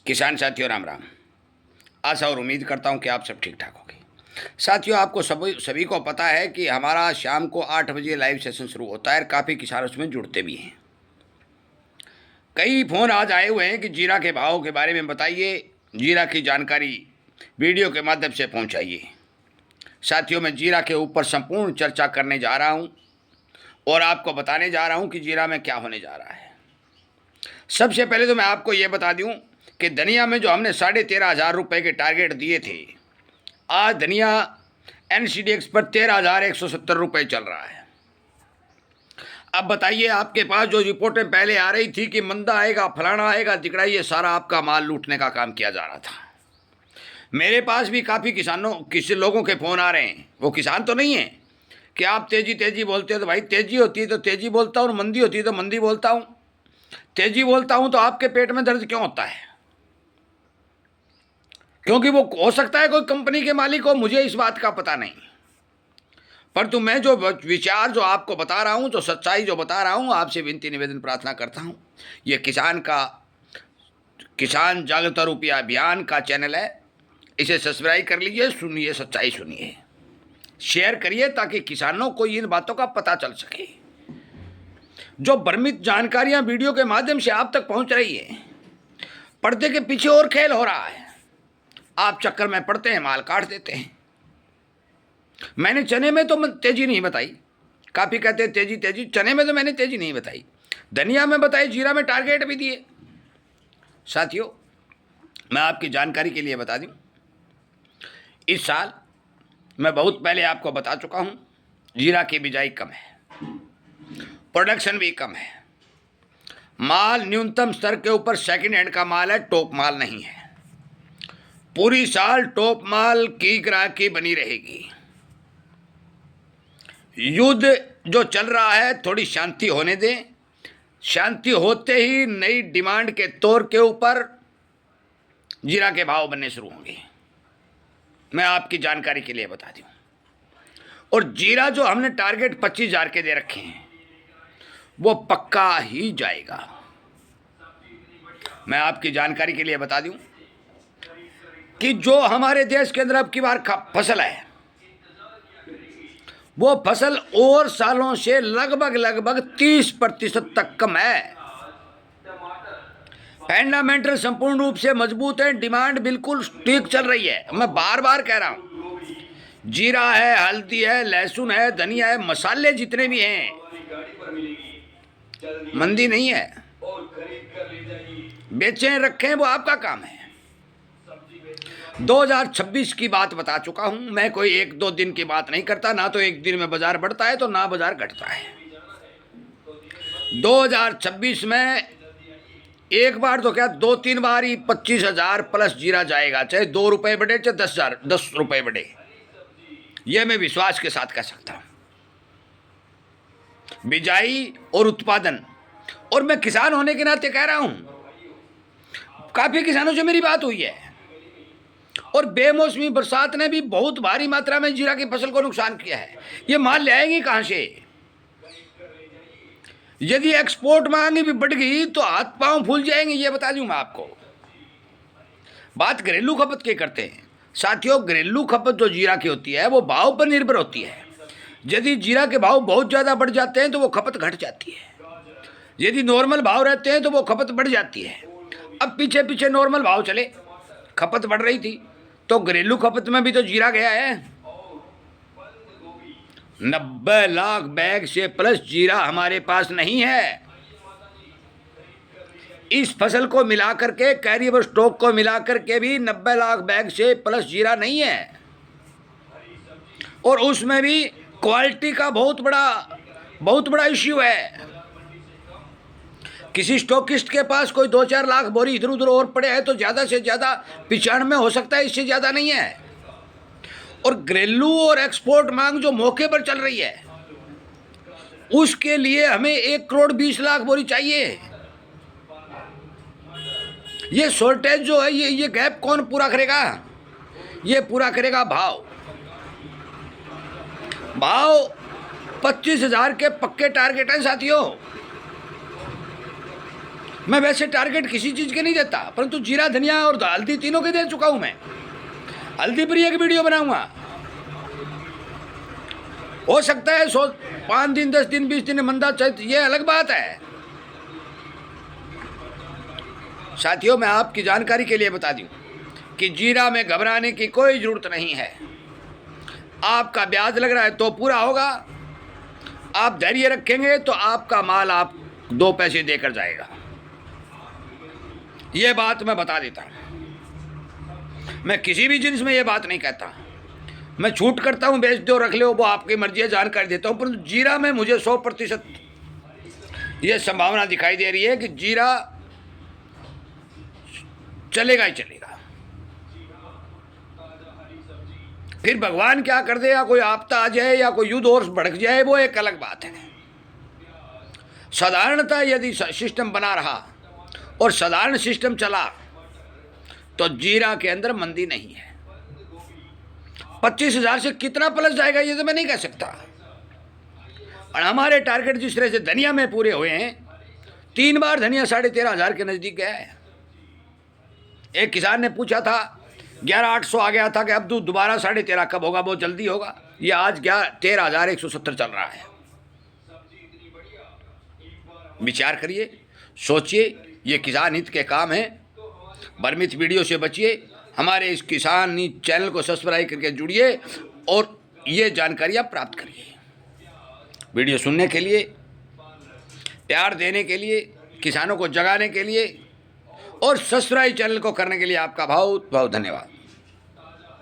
किसान साथियों राम राम। आशा और उम्मीद करता हूं कि आप सब ठीक ठाक होंगे। साथियों, आपको सभी को पता है कि हमारा शाम को 8 बजे लाइव सेशन शुरू होता है और काफ़ी किसान उसमें जुड़ते भी हैं। कई फ़ोन आज आए हुए हैं कि जीरा के भाव के बारे में बताइए, जीरा की जानकारी वीडियो के माध्यम से पहुंचाइए। साथियों, मैं जीरा के ऊपर संपूर्ण चर्चा करने जा रहा हूं और आपको बताने जा रहा हूं कि जीरा में क्या होने जा रहा है। सबसे पहले तो मैं आपको ये बता दूं कि धनिया में जो हमने 13,500 रुपये के टारगेट दिए थे, आज धनिया NCDX पर 13,170 रुपये चल रहा है। अब बताइए, आपके पास जो रिपोर्टें पहले आ रही थी कि मंदा आएगा, फलाना आएगा, तिकड़ा, ये सारा आपका माल लूटने का काम किया जा रहा था। मेरे पास भी काफ़ी किसी लोगों के फ़ोन आ रहे हैं, वो किसान तो नहीं है कि आप तेजी बोलते हो तो भाई तेजी होती है तो तेजी बोलता हूँ, मंदी होती है तो मंदी बोलता हूँ। तेजी बोलता हूँ तो आपके पेट में दर्द क्यों होता है? क्योंकि वो हो सकता है कोई कंपनी के मालिक हो, मुझे इस बात का पता नहीं, परंतु मैं जो विचार जो आपको बता रहा हूँ, जो सच्चाई जो बता रहा हूँ, आपसे विनती निवेदन प्रार्थना करता हूँ। ये किसान जागरूकता रुपया अभियान का चैनल है, इसे सब्सक्राइब कर लीजिए, सुनिए, सच्चाई सुनिए, शेयर करिए ताकि किसानों को इन बातों का पता चल सके। जो भ्रमित जानकारियां वीडियो के माध्यम से आप तक पहुंच रही है, पर्दे के पीछे और खेल हो रहा है। आप चक्कर में पड़ते हैं, माल काट देते हैं। मैंने चने में तो तेजी नहीं बताई, काफ़ी कहते हैं तेजी तेजी, चने में तो मैंने तेजी नहीं बताई, धनिया में बताई, जीरा में टारगेट भी दिए। साथियों, मैं आपकी जानकारी के लिए बता दूं, इस साल मैं बहुत पहले आपको बता चुका हूं, जीरा की बिजाई कम है, प्रोडक्शन भी कम है, माल न्यूनतम स्तर के ऊपर सेकंड हैंड का माल है, टॉप माल नहीं है। पूरी साल टॉप माल की ग्राहकी बनी रहेगी। युद्ध जो चल रहा है, थोड़ी शांति होने दें, शांति होते ही नई डिमांड के तौर के ऊपर जीरा के भाव बनने शुरू होंगे। मैं आपकी जानकारी के लिए बता दूं, और जीरा जो हमने टारगेट 25,000 के दे रखे हैं वो पक्का ही जाएगा। मैं आपकी जानकारी के लिए बता दूं कि जो हमारे देश के अंदर अब की बार फसल है, वो फसल और सालों से लगभग 30% तक कम है। फंडामेंटल संपूर्ण रूप से मजबूत है, डिमांड बिल्कुल ठीक चल रही है। मैं बार बार कह रहा हूं, जीरा है, हल्दी है, लहसुन है, धनिया है, मसाले जितने भी हैं, मंदी नहीं है। बेचें रखें वो आपका काम है। 2026 की बात बता चुका हूं मैं, कोई 1-2 दिन की बात नहीं करता, ना तो एक दिन में बाजार बढ़ता है तो ना बाजार घटता है। 2026 में एक बार तो क्या 2-3 बार ही 25,000 प्लस जीरा जाएगा, चाहे 2 रुपये बढ़े चाहे 10 रुपये बढ़े, यह मैं विश्वास के साथ कह सकता हूं। बिजाई और उत्पादन, और मैं किसान होने के नाते कह रहा हूं, काफी किसानों से मेरी बात हुई है, और बेमौसमी बरसात ने भी बहुत भारी मात्रा में जीरा की फसल को नुकसान किया है। ये माल ले आएंगे कहां से? यदि एक्सपोर्ट मांग भी बढ़ गई तो हाथ पांव फूल जाएंगे, ये बता दूं मैं आपको। बात घरेलू खपत की करते हैं। साथियों, घरेलू खपत जो जीरा की होती है वो भाव पर निर्भर होती है। यदि जीरा के भाव बहुत ज़्यादा बढ़ जाते हैं तो वो खपत घट जाती है, यदि नॉर्मल भाव रहते हैं तो वो खपत बढ़ जाती है। अब पीछे नॉर्मल भाव चले, खपत बढ़ रही थी, तो घरेलू खपत में भी तो जीरा गया है। 90 लाख बैग से प्लस जीरा हमारे पास नहीं है। इस फसल को मिलाकर के, कैरियर स्टॉक को मिलाकर के भी 90 लाख बैग से प्लस जीरा नहीं है, और उसमें भी क्वालिटी का बहुत बड़ा इश्यू है। किसी स्टॉकिस्ट के पास कोई 2-4 लाख बोरी इधर उधर और पड़े हैं तो ज़्यादा से ज़्यादा 95 हो सकता है, इससे ज़्यादा नहीं है। और घरेलू और एक्सपोर्ट मांग जो मौके पर चल रही है, उसके लिए हमें 1,20,00,000 बोरी चाहिए। ये शॉर्टेज जो है, ये गैप कौन पूरा करेगा? ये पूरा करेगा भाव 25,000 के पक्के टारगेट हैं साथियों। मैं वैसे टारगेट किसी चीज़ के नहीं देता, परंतु जीरा, धनिया और हल्दी तीनों के दे चुका हूं मैं। हल्दी पर एक वीडियो बनाऊंगा, हो सकता है 5 दिन, 10 दिन, 20 दिन मंदा चल, ये अलग बात है। साथियों, मैं आपकी जानकारी के लिए बता दूं कि जीरा में घबराने की कोई ज़रूरत नहीं है। आपका ब्याज लग रहा है तो पूरा होगा, आप धैर्य रखेंगे तो आपका माल आप 2 पैसे देकर जाएगा। ये बात मैं बता देता हूँ। मैं किसी भी जिनिस में ये बात नहीं कहता, मैं छूट करता हूँ, बेच दो रख लो, वो आपकी मर्जी है, जानकारी देता हूँ। परंतु जीरा में मुझे 100% ये संभावना दिखाई दे रही है कि जीरा चलेगा ही चलेगा। फिर भगवान क्या कर दे, या कोई आपदा आ जाए या कोई युद्ध और भड़क जाए, वो एक अलग बात है। साधारणतः यदि सिस्टम बना रहा और साधारण सिस्टम चला तो जीरा के अंदर मंदी नहीं है। 25,000 से कितना प्लस जाएगा ये तो मैं नहीं कह सकता। और हमारे टारगेट जिस तरह से धनिया में पूरे हुए हैं, 3 बार धनिया 13,500 के नज़दीक गया है। एक किसान ने पूछा था 11,800 आ गया था कि अब दोबारा 13,500 कब होगा, बहुत जल्दी होगा। ये आज 13,170 चल रहा है। विचार करिए, सोचिए, ये किसान हित के काम है। भ्रमित वीडियो से बचिए, हमारे इस किसान चैनल को सब्सक्राइब करके जुड़िए और ये जानकारियाँ प्राप्त करिए। वीडियो सुनने के लिए, प्यार देने के लिए, किसानों को जगाने के लिए और सब्सक्राइब चैनल को करने के लिए आपका बहुत बहुत धन्यवाद।